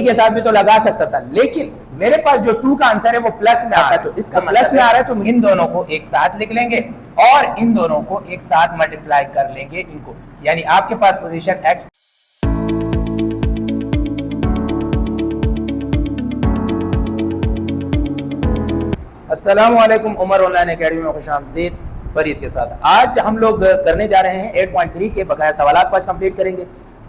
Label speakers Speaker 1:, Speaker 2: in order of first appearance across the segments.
Speaker 1: के साथ भी तो लगा सकता था, लेकिन मेरे पास जो 2 का आंसर है वो प्लस में आता है, तो इसका प्लस में आ रहा है, तो इन दोनों को एक साथ लिख लेंगे और इन दोनों को एक साथ मल्टीप्लाई कर लेंगे इनको, यानी आपके पास पोजीशन x। अस्सलाम वालेकुम, उमर ऑनलाइन एकेडमी में खुशामदीद। फरीद के साथ आज हम लोग करने जा रहे हैं 8.3 के बकाया सवालात को आज कंप्लीट करेंगे,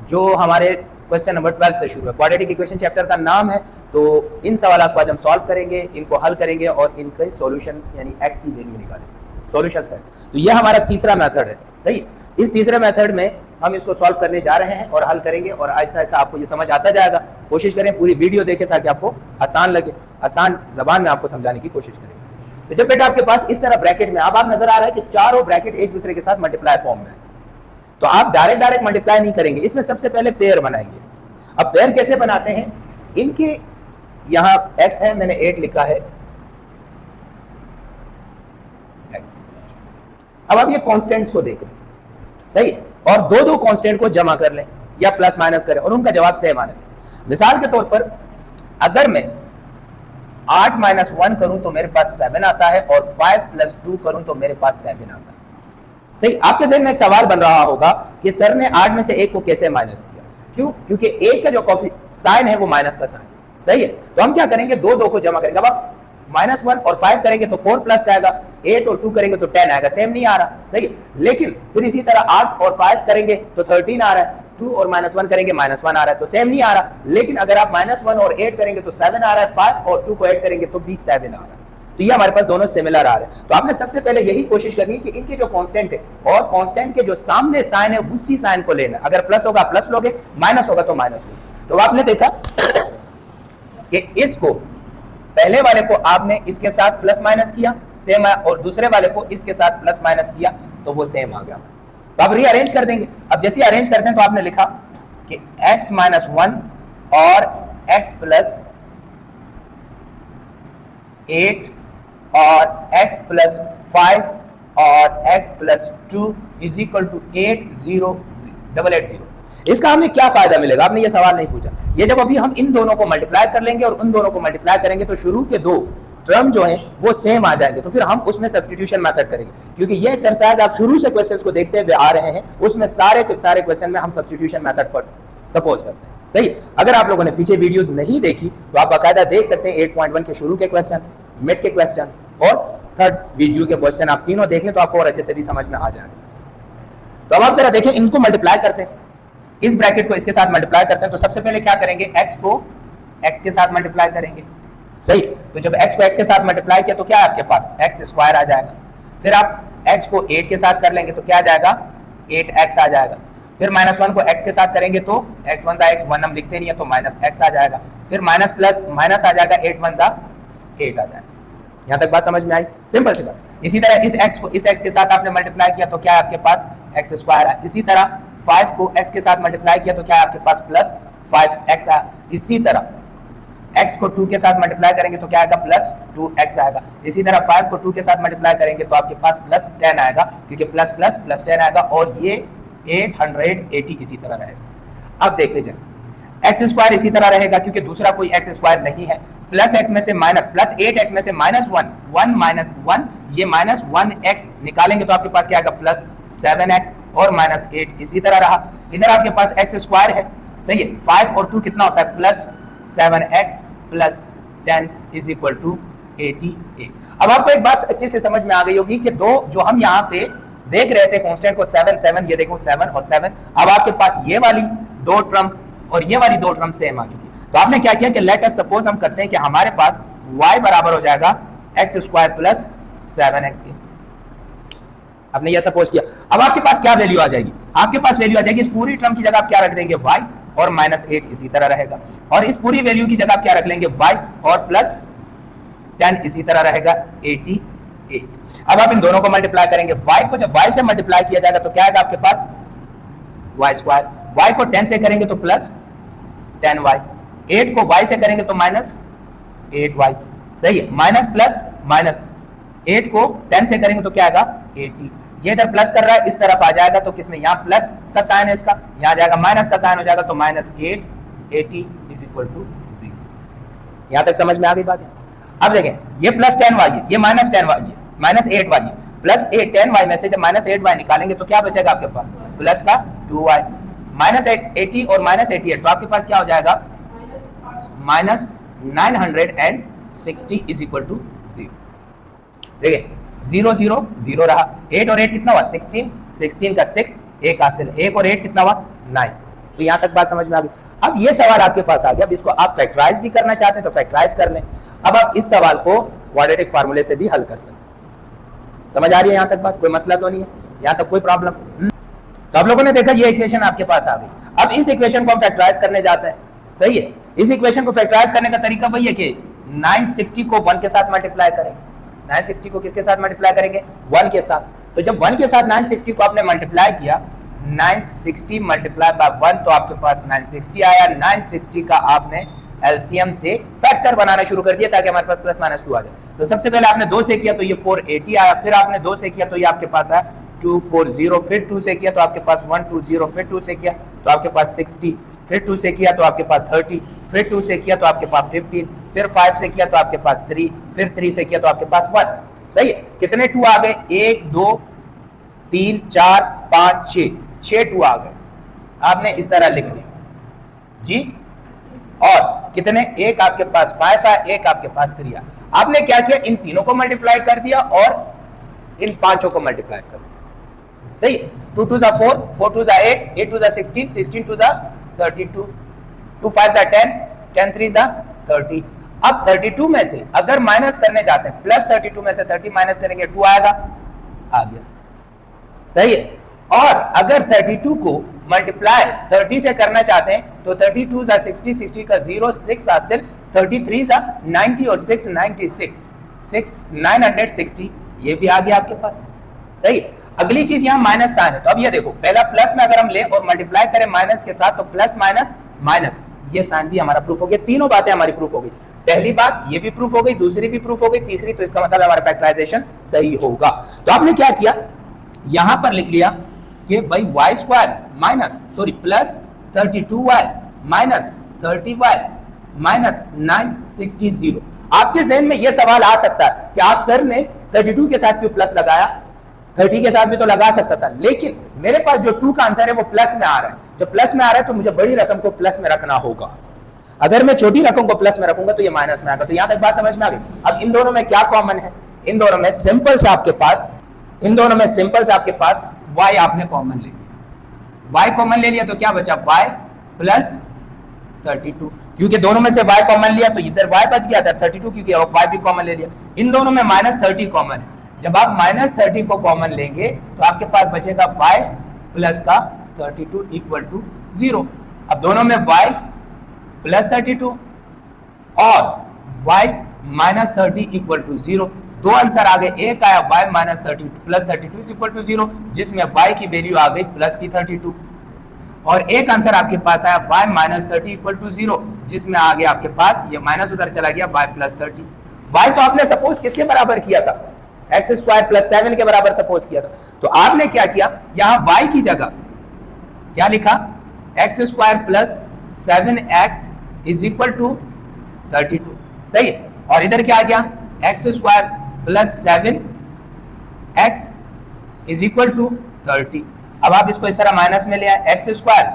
Speaker 1: जो हमारे क्वेश्चन नंबर 12 से शुरू है। क्वाड्रेटिक इक्वेशन चैप्टर का नाम है, तो इन सवालों को आज हम सॉल्व करेंगे, इनको हल करेंगे और इनके सॉल्यूशन यानी x की वैल्यू निकालेंगे, सॉल्यूशन सेट। तो ये हमारा तीसरा मेथड है, सही। इस तीसरे मेथड में हम इसको सॉल्व करने जा रहे हैं और हल करेंगे और आहिस्ता आहिस्ता आपको ये समझ आता जाएगा। कोशिश करें पूरी वीडियो देखें ताकि आपको आसान लगे, आसान जबान में आपको समझाने की कोशिश करें। तो जब बेटा आपके पास इस तरह ब्रैकेट में अब आप नजर आ रहा है कि चारों ब्रैकेट एक दूसरे के साथ मल्टीप्लाई फॉर्म में है, तो आप डायरेक्ट मल्टीप्लाई नहीं करेंगे, इसमें सबसे पहले पेयर बनाएंगे। अब पेयर कैसे बनाते हैं, इनके यहां x है, मैंने 8 लिखा है x। अब आप ये कांस्टेंट्स को देख लें, सही, और दो कांस्टेंट को जमा कर लें या प्लस माइनस करें और उनका जवाब सेम आना चाहिए। मिसाल के तौर पर अगर मैं 8 - 1 करूं तो मेरे पास 7 आता है और 5 + 2 करूं तो मेरे पास 7 आता है, सही। आपके जहन में एक सवाल बन रहा होगा कि सर ने 8 में से 1 को कैसे माइनस किया, क्यों? क्योंकि 1 का जो साइन है वो माइनस का साइन, सही है। तो हम क्या करेंगे, दो को जमा करेंगे। अब आप -1 और 5 करेंगे तो 4 प्लस आएगा, 8 और 2 करेंगे तो 10 आएगा, सेम नहीं आ रहा, सही। लेकिन फिर इसी तरह 8 और 5 करेंगे तो 13 आ रहा है, 2 और -1 करेंगे -1 आ रहा है, तो सेम नहीं आ रहा। लेकिन अगर आप -1 और 8 करेंगे तो 7 आ रहा है, 5 और 2 को ऐड करेंगे तो भी 7 आ रहा है। तो ये हमारे पास दोनों सिमिलर आ रहे हैं। तो आपने सबसे पहले यही कोशिश करनी है कि इनके जो कांस्टेंट है और कांस्टेंट के जो सामने साइन है उसी साइन को लेना। अगर प्लस होगा प्लस लोगे, माइनस होगा तो माइनस लोगे। तो आपने देखा कि इसको पहले वाले को आपने इसके साथ प्लस माइनस किया, सेम है, और दूसरे वाले को इसके साथ प्लस माइनस किया तो वो सेम आ गया। तो आप रीअरेंज कर देंगे। अब जैसे अरेंज करते हैं तो आपने लिखा कि x - 1 और x + 8 और x + 5 और x + 2 = 8 0 880। इसका हमें क्या फायदा मिलेगा, आपने ये सवाल नहीं पूछा। ये जब अभी हम इन दोनों को मल्टीप्लाई कर लेंगे और उन दोनों को मल्टीप्लाई करेंगे तो शुरू के 2 टर्म जो है वो सेम आ जाएंगे, तो फिर हम उसमें सब्स्टिट्यूशन मेथड करेंगे। क्योंकि ये एक्सरसाइज आप शुरू से क्वेश्चंस को देखते हुए आ रहे हैं, उसमें सारे क्वेश्चन में हम सब्स्टिट्यूशन मेथड पर सपोज करते हैं, सही। अगर आप लोगों ने पीछे वीडियोस नहीं देखी तो आप बाकायदा देख सकते हैं 8.1 के शुरू के क्वेश्चन, मिड के क्वेश्चन और थर्ड वीडियो के क्वेश्चन, आप तीनों देख लें तो आपको और अच्छे से भी समझ में आ जाएगा। तो अब आप जरा देखें, इनको मल्टीप्लाई करते हैं, इस ब्रैकेट को इसके साथ मल्टीप्लाई करते हैं। तो सबसे पहले क्या करेंगे, x को x के साथ मल्टीप्लाई करेंगे, सही। तो जब x को x के साथ मल्टीप्लाई किया तो क्या है आपके पास x² आ जाएगा। फिर आप x को 8 के साथ कर लेंगे तो क्या आ जाएगा, 8x आ जाएगा। फिर -1 को x के साथ करेंगे तो x1 * x, 1 हम लिखते नहीं है तो -x आ जाएगा। फिर माइनस प्लस माइनस आ जाएगा, 8 * 1 8 आ जाएगा। यहां तक बात समझ में आई, सिंपल। इसी तरह इस x को इस x के साथ आपने मल्टीप्लाई किया तो क्या है आपके पास x² है। इसी तरह 5 को x के साथ मल्टीप्लाई किया तो क्या है आपके पास +5x है। इसी तरह x को 2 के साथ मल्टीप्लाई करेंगे तो क्या आएगा, +2x आएगा। इसी तरह 5 को 2 के साथ मल्टीप्लाई करेंगे तो आपके पास +10 आएगा, क्योंकि प्लस प्लस +10 आएगा और ये 880 इसी तरह रहेगा। अब देखते जाए, x² इसी तरह रहेगा क्योंकि दूसरा कोई x² नहीं है। +x में से माइनस, +8x में से -1, 1 - 1, ये -1x निकालेंगे तो आपके पास क्या आएगा, +7x और -8 इसी तरह रहा। इधर आपके पास x² है, सही है। 5 और 2 कितना होता है, +7x + 10 = 88। अब आपको एक बात अच्छे से समझ में आ गई होगी कि दो जो हम यहाँ पे देख रहे थे कांस्टेंट को 7 7, ये देखो 7 और 7, अब आपके पास ये वाली 2 टर्म और ये वाली 2 टर्म सेम आ चुकी। तो आपने क्या किया कि लेट अस सपोज हम करते हैं कि हमारे पास y बराबर हो जाएगा x² + 7x के। आपने ये सपोज किया। अब आपके पास क्या वैल्यू आ जाएगी, आपके पास वैल्यू आ जाएगी, इस पूरी टर्म की जगह आप क्या रख देंगे, y और -8 इसी तरह रहेगा, और इस पूरी वैल्यू की जगह आप क्या रख लेंगे, y और +10 इसी तरह रहेगा, 88। अब आप इन दोनों को मल्टीप्लाई करेंगे, y को जब y से मल्टीप्लाई किया जाएगा तो क्या आएगा आपके पास y², y को 10 से करेंगे तो +10y, 8 को y से करेंगे तो -8y, सही है। माइनस प्लस माइनस, 8 को 10 से करेंगे तो क्या आएगा 80। ये इधर प्लस कर रहा है, इस तरफ आ जाएगा तो किसमें, यहाँ प्लस का साइन है इसका, यहाँ जाएगा माइनस का साइन हो जाएगा तो -8 80 इज इक्वल टू 0। यहां तक समझ में आ गई बात है। अब देखें, ये प्लस 10y है, ये माइनस 10y है, माइनस 8y है, प्लस 10y में से जब माइनस 8y निकालेंगे तो क्या बचेगा आपके पास, प्लस का 2y, माइनस 80 और माइनस 88, तो आपके पास क्या हो जाएगा, माइनस 960 इज इक्वल टू 0। देखिए 0 0 0 रहा, 8 और 8 कितना हुआ, 16, 16 का 6, 1 हासिल, 1 और 8 कितना हुआ, 9। तो यहां तक बात समझ में आ गई। अब ये सवाल आपके पास आ गया, अब इसको आप फैक्टराइज भी करना चाहते हैं तो फैक्टराइज कर लें। अब आप इस सवाल को क्वाड्रेटिक फार्मूले से भी हल कर सकते हैं। समझ आ रही है यहां तक बात, कोई मसला तो नहीं है, यहां तक कोई प्रॉब्लम। तो आप लोगों ने देखा ये इक्वेशन आपके पास आ गई। अब इस इक्वेशन को हम फैक्टराइज करने जाते हैं, सही है। इस इक्वेशन को फैक्टराइज करने का तरीका वही है कि 960 को 1 के साथ मल्टीप्लाई करेंगे। 960 को किसके साथ मल्टीप्लाई करेंगे, 1 के साथ। तो जब 1 के साथ 960 को आपने मल्टीप्लाई किया, 960 मल्टीप्लाई बाय 1, तो आपके पास 960 आया। 960 का आपने एलसीएम से फैक्टर बनाना शुरू कर दिया ताकि हमारे पास प्लस माइनस 2 आ जाए। तो सबसे पहले आपने 2 से किया तो ये 480 आया, फिर आपने 2 से किया तो ये आपके पास आया 240, फिर 2 से किया तो आपके पास 120, फिर 2 से किया तो आपके पास 60, फिर 2 से किया तो आपके पास 30, फिर 2 से किया तो आपके पास 15, फिर 5 से किया तो आपके पास 3, फिर 3 से किया तो आपके पास 1। सही है, कितने 2 आ गए, 1 2 3 4 5 6 2 आ गए। आपने इस तरह लिख लिया जी। और कितने, एक आपके पास 5 है, एक आपके पास 3 है। आपने क्या किया, इन तीनों को मल्टीप्लाई कर दिया और इन पांचों को मल्टीप्लाई कर दिया। सही, 2 2 4, 4 2 8, 8 2 16, 16 2 32, 2 5 10, 10 3 30। अब 32 में से अगर माइनस करने जाते हैं, प्लस 32 में से 30 माइनस करेंगे 2 आएगा, आ गया। सही है। और अगर 32 को मल्टीप्लाई 30 से करना चाहते हैं तो 32 60, 60 का 0, 6 हासिल, 33 90 और 6 96, 6 960, ये भी आ गया आपके पास। सही। अगली चीज यहां माइनस साइन है, तो अब ये देखो, पहला प्लस में अगर हम ले और मल्टीप्लाई करें माइनस के साथ तो प्लस माइनस माइनस, ये साइन भी हमारा प्रूफ हो गया। तीनों बातें हमारी प्रूफ हो गई। पहली बात ये भी प्रूफ हो गई, दूसरी भी प्रूफ हो गई, तीसरी, तो इसका मतलब हमारा फैक्टराइजेशन सही होगा। तो आपने क्या किया, यहां पर लिख लिया कि भाई Y square minus plus 32y minus 30y minus 960। आपके जहन में यह सवाल आ सकता है कि आप सर ने 32 के साथ क्यों प्लस लगाया, 30 के साथ भी तो लगा सकता था, लेकिन मेरे पास जो 2 का आंसर है वो प्लस में आ रहा है। जब प्लस में आ रहा है तो मुझे बड़ी रकम को प्लस में रखना होगा। अगर मैं छोटी रकम को प्लस में रखूंगा तो ये माइनस में आएगा। तो यहां तक बात समझ में आ गई। अब इन दोनों में क्या कॉमन है, इन दोनों में सिंपल से आपके पास y आपने कॉमन ले लिया। y कॉमन ले लिया तो क्या बचा, y प्लस 32, क्योंकि दोनों में से y कॉमन लिया तो इधर y बच गया था 32, क्योंकि y भी कॉमन ले लिया। इन दोनों में माइनस 30 कॉमन है। जब आप माइनस 30 को कॉमन लेंगे तो आपके पास बचेगा y प्लस का 32 इक्वल टू 0। अब दोनों में y प्लस 32 और y माइनस 30 इक्वल टू 0। दो आंसर आ गए, एक आया y minus 30 plus 32 equal to 0, जिसमें y की वैल्यू आ गई प्लस की 32, और एक आंसर आपके पास आया y माइनस 30 इक्वल टू 0, जिसमें आ गया आपके पास ये माइनस उधर चला गया y प्लस 30। y तो आपने सपोज किसके बराबर किया था, एक्स स्क्वायर प्लस 7 के बराबर सपोज किया था। तो आपने क्या किया, यहां y की जगह क्या लिखा, X square plus 7x is equal to 32। सही है। और इधर क्या आ गया, X square plus 7x is equal to 30। अब आप इसको इस तरह माइनस में ले आए, X square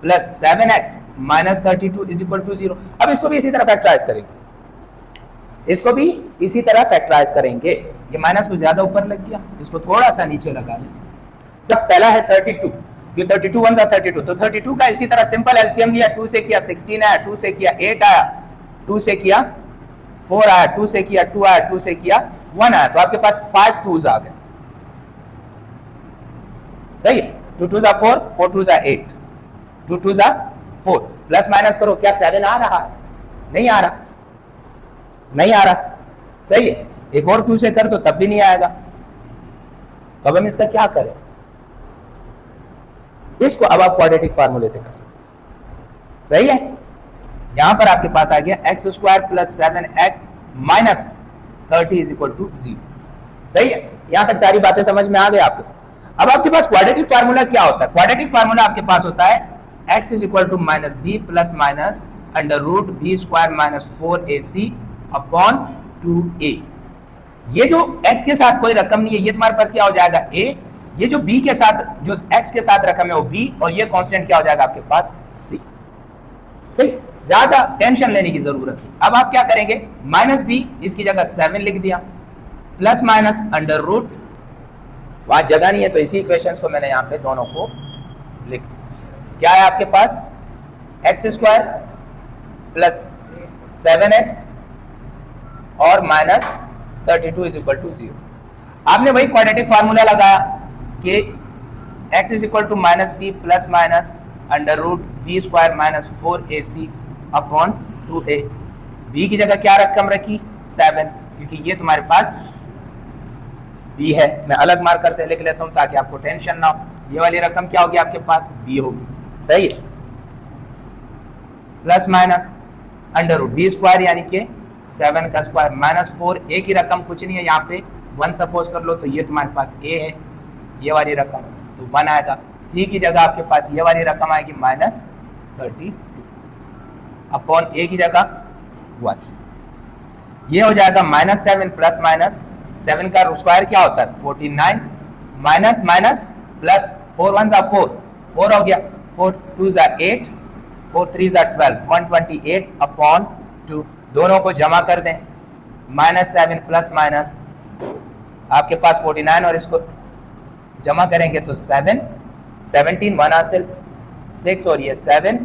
Speaker 1: plus 7x minus 32 is equal to 0। अब इसको भी इसी तरह फैक्टराइज करेंगे, इसको भी इसी तरह फैक्टराइज करेंगे। ये माइनस को ज्यादा ऊपर लग गया, इसको थोड़ा सा नीचे लगा लेते। सबसे पहला है 32, ये 32 1 32, तो 32 का इसी तरह सिंपल एलसीएम लिया, 2 से किया 16 आया, 2 से किया 8 आया, 2 से किया 4 आया, 2 से किया 2 आया, 2 से किया 1 आया, तो आपके पास 5 2s आ गए। सही है। 2 2 4, 4 2 8, 2 2 4, प्लस माइनस करो, क्या 7 आ रहा है, नहीं आ रहा, नहीं आ रहा। सही है। एक और 2 से कर तो तब भी नहीं आएगा, तो अब हम इसका क्या करें, इसको अब आप क्वाड्रेटिक फार्मूले से कर सकते हैं। सही है। यहां पर आपके पास आ गया X square plus 7x minus 30 is equal to 0। सही है। यहां तक सारी बातें समझ में आ गई आपके पास। अब आपके पास क्वाड्रेटिक फार्मूला क्या होता है, क्वाड्रेटिक फार्मूला आपके पास होता है x is equal to minus B plus minus under root B square minus 4ac upon 2a। ये जो x के साथ कोई रकम नहीं है, ये तुम्हारे पास क्या हो जाएगा a, ये जो b के साथ, जो x के साथ रकम है वो b, और ये कांस्टेंट क्या हो जाएगा आपके पास c। सही, ज्यादा टेंशन लेने की जरूरत नहीं। अब आप क्या करेंगे, माइनस बी इसकी जगह 7 लिख दिया, प्लस माइनस अंडर रूट, वहां जगह नहीं है तो इसी इक्वेशंस को मैंने यहाँ पे दोनों को लिख, क्या है आपके पास एक्स स्क्वायर प्लस 7x और माइनस 32 इज इक्वल टू 0। आपने वही क्वाड्रेटिक फार्मूला लगाया कि x is equal to minus B plus minus under root B square minus 4ac upon 2a। b की जगह क्या रकम रखी 7, क्योंकि ये तुम्हारे पास b है। मैं अलग मार्कर से लिख लेता हूं ताकि आपको टेंशन ना हो। ये वाली रकम क्या होगी आपके पास b होगी, सही है, plus minus under root B square यानी कि 7 का स्क्वायर माइनस 4a की रकम कुछ नहीं है, यहाँ पे 1 सपोज कर लो तो ये तुम्हारे पास a है, ये वाली रकम तो 1 आएगा। c की जगह आपके पास ये वाली रकम आएगी माइनस 32 अपॉन a की जगह 1। ये हो जाएगा माइनस 7 प्लस माइनस 7 का स्क्वायर क्या होता है 49 माइनस माइनस प्लस 4 1 जा 4, 4 हो गया, 4 2 जा 8, 4 3 जा 12, 128 अपॉन 2। दोनों को जमा कर दें, माइनस 7 प्लस माइनस आपके पास 49 और इसको जमा करेंगे तो 7 17 1 हासिल 6 और ये 7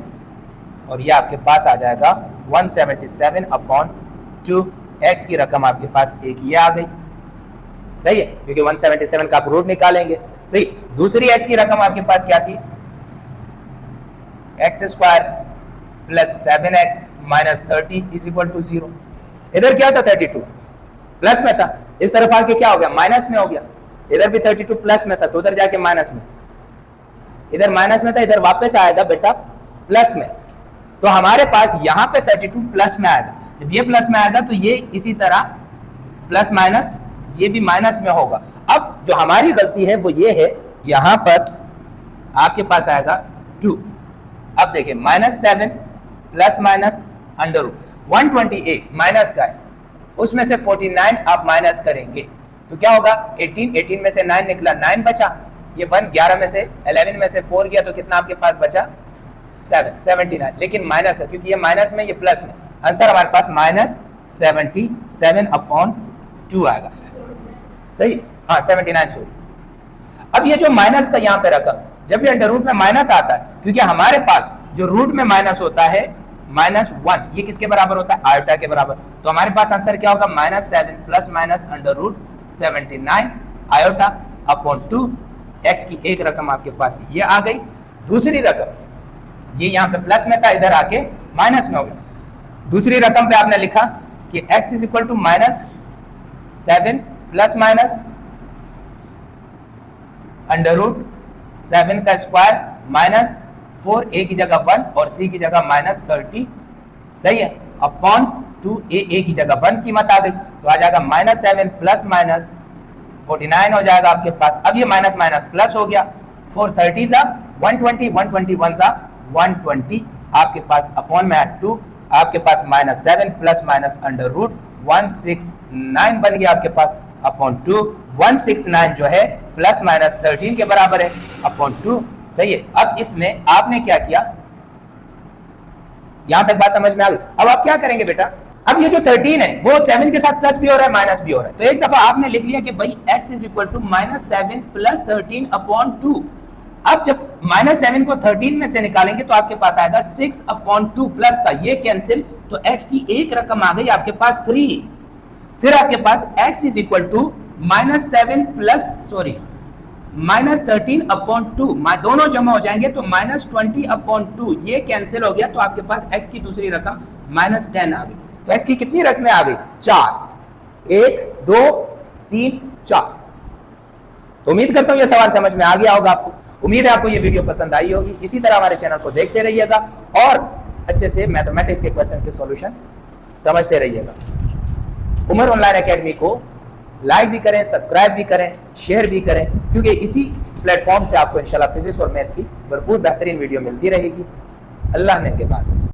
Speaker 1: और ये आपके पास आ जाएगा 177 अपॉन 2। x की रकम आपके पास एक ये आ गई, सही है, क्योंकि 177 का आप रूट निकालेंगे। सही, दूसरी x की रकम आपके पास क्या थी X square plus 7x minus 30 is equal to 0। इधर क्या था 32 प्लस में था, इस तरफ आके क्या हो गया माइनस में हो गया। इधर भी 32 प्लस में था तो उधर जाके माइनस में, इधर माइनस में था इधर वापस आएगा बेटा प्लस में। तो हमारे पास यहाँ पे 32 प्लस में आएगा, जब ये प्लस में आएगा तो ये इसी तरह प्लस माइनस ये भी माइनस में होगा। अब जो हमारी गलती है वो ये है, यहाँ पर आपके पास आएगा 2। अब देखिए minus 7 plus minus under root 128 minus का है, उसमें से 49 आप माइनस करेंगे तो क्या होगा 18 में से 9 निकला 9 बचा, ये 1 11 में से 11 में से 4 गया तो कितना आपके पास बचा 79, लेकिन माइनस का, क्योंकि ये माइनस में ये प्लस में, आंसर हमारे पास माइनस 77 अपॉन 2 आएगा। सही, हाँ 79 सॉरी। अब ये जो माइनस का यहाँ पे रकम, जब भी अंडर रूट में माइनस आता है, क्योंकि हमारे पास जो रूट में माइनस होता है -1, ये किसके बराबर होता है आयोटा के बराबर, तो हमारे पास आंसर क्या होगा -7 plus minus under root 79 iota upon 2। एक्स की एक रकम आपके पास ये आ गई, दूसरी रकम ये यहाँ पे प्लस में था इधर आके माइनस में हो गया। दूसरी रकम पे आपने लिखा कि x is equal to -7 plus minus under root 7 का स्क्वायर माइनस 4, a की जगह 1 और c की जगह -30, सही है, अपॉन 2 a की जगह 1 कीमत आ गई तो आ जाएगा -7 प्लस माइनस 49 हो जाएगा आपके पास। अब ये माइनस माइनस प्लस हो गया, 4 30 जा 120, 121 जा 120 आपके पास अपॉन में 2, आपके पास -7 प्लस माइनस अंडर रूट 169 बन गया आपके पास अपॉन 2। 169 जो है प्लस माइनस 13 के बराबर है अपॉन 2, सही है। अब इसमें आपने क्या किया, यहां तक बात समझ में आ गई। अब आप क्या करेंगे बेटा, अब ये जो 13 है वो 7 के साथ प्लस भी हो रहा है माइनस भी हो रहा है, तो एक दफा आपने लिख लिया कि भाई x is equal to -7 plus 13 upon 2। अब जब -7 को 13 में से निकालेंगे तो आपके पास आएगा 6 अपॉन 2 प्लस का ये कैंसिल, तो x की एक रकम आ गई आपके पास 3। फिर आपके पास x is equal to -7 plus -13 upon 2, दोनों जमा हो जाएंगे तो -20 अपॉन 2 ये कैंसिल हो गया, तो आपके पास x की दूसरी रकम -10 आ गई। तो x की कितनी रकमें आ गई 4, 1 2 3 4। तो उम्मीद करता हूं ये सवाल समझ में आ गया होगा आपको। उम्मीद है आपको ये वीडियो पसंद आई होगी। इसी तरह हमारे चैनल को देखते रहिएगा और अच्छे से मैथमेटिक्स के क्वेश्चन के सॉल्यूशन समझते रहिएगा। उमर ऑनलाइन एकेडमी को लाइक भी करें, सब्सक्राइब भी करें, शेयर भी करें, क्योंकि इसी प्लेटफॉर्म से आपको इंशाल्लाह फिजिक्स और मैथ की भरपूर बेहतरीन वीडियो मिलती रहेगी। अल्लाह ने के बाद